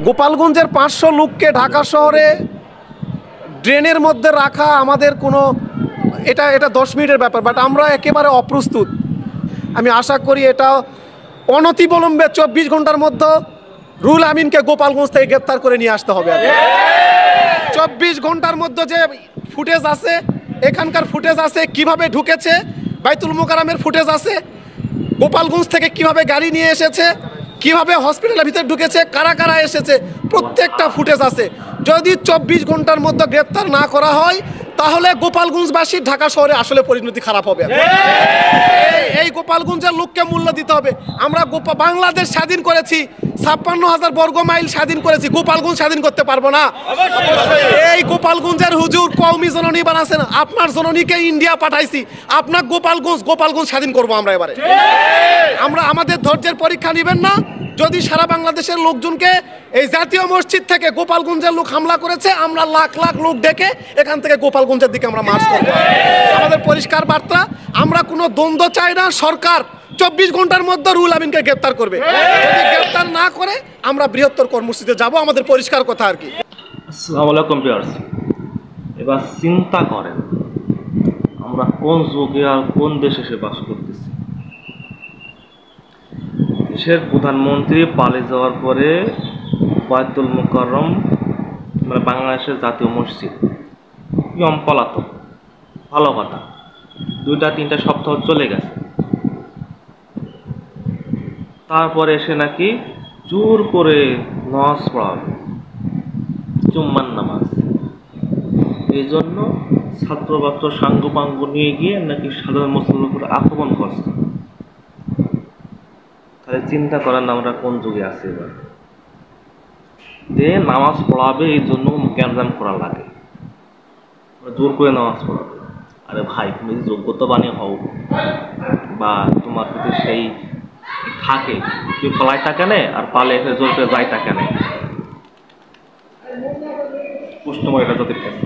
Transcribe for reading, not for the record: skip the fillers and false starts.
গোপালগঞ্জের 500 লোককে ঢাকা শহরে ড্রেনের মধ্যে রাখা আমাদের কোনো এটা 10 মিনিটের ব্যাপার, বাট আমরা একেবারে অপ্রস্তুত। আমি আশা করি এটা অনতিবিলম্বে 24 ঘন্টার মধ্যে রুহুল আমিনকে গোপালগঞ্জ থেকে গ্রেপ্তার করে নিয়ে আসতে হবে। 24 ঘন্টার মধ্যে যে ফুটেজ আছে, এখানকার ফুটেজ আছে, কিভাবে ঢুকেছে, বাইতুল মোকাররমের ফুটেজ আছে, গোপালগঞ্জ থেকে কিভাবে গাড়ি নিয়ে এসেছে, কিভাবে হসপিটালের ভিতরে ঢুকেছে, কারা কারা এসেছে, প্রত্যেকটা ফুটেজ আছে। যদি 24 ঘন্টার মধ্যে গ্রেপ্তার না করা হয় তাহলে গোপালগঞ্জবাসীর ঢাকা শহরে আসলে পরিণতি খারাপ হবে। এই গোপালগঞ্জের লোককে মূল্য দিতে হবে। আমরা বাংলাদেশ স্বাধীন করেছি, 56,000 বর্গ মাইল স্বাধীন করেছি, গোপালগঞ্জ স্বাধীন করতে পারবো না। এই গোপালগঞ্জের হুজুর কওমি জননী বানাচ্ছেন, আপনার জননীকে ইন্ডিয়া পাঠাইছি, আপনার গোপালগঞ্জ স্বাধীন করবো আমরা এবারে। আমরা আমাদের ধৈর্যের পরীক্ষা নেবেন না। যদি সারা বাংলাদেশের লোকজনকে এই জাতীয় মসজিদ থেকে গোপালগঞ্জের লোক হামলা করেছে, আমরা লাখ লাখ লোক ডেকে এখান থেকে গোপালগঞ্জের দিকে আমরা মার্চ করবো। আমাদের পরিষ্কার বার্তা, আমরা কোনো দ্বন্দ্ব চাই না। সরকার 24 ঘন্টার মধ্যে রুহুল আমিনকে গ্রেপ্তার করবে। যদি গ্রেপ্তার না করে আমরা বৃহত্তর কর্মসূচিতে যাব, আমাদের পরিষ্কার কথা আর কি। আসসালামু আলাইকুম ভিউয়ার্স, এবার চিন্তা করেন আমরা কোন যুগে আর কোন দেশে এসে বাস করতেছি। দেশের প্রধানমন্ত্রী পালিয়ে যাওয়ার পরে বাইতুল মোকাররম মানে বাংলাদেশের জাতীয় মসজিদ ইমাম পলাতক, ভালো কথা, 2-3 সপ্তাহ চলে গেছে। তারপরে এসে নাকি জোর করে নামাজ পড়াবে, জুম্মার নামাজ। এই জন্য ছাত্র বাচ্চা সাঙ্গ নিয়ে গিয়ে নাকি সাধারণ মুসলমানের উপরে আক্রমণ করছে। তাহলে চিন্তা করেন আমরা কোন যুগে আছি। এবার যে নামাজ পড়াবে এই জন্য জ্ঞানদান করা লাগে, জোর করে নামাজ পড়াবে। আরে ভাই, তুমি যদি যোগ্যতা বানিয়ে হও বা তোমার প্রতি সেই থাকে, তুই পলাই টাকা নেয় আর পালে এসে জোর করে যাই টাকা নেয়, পুষ্টময় এটা যাদের কাছে।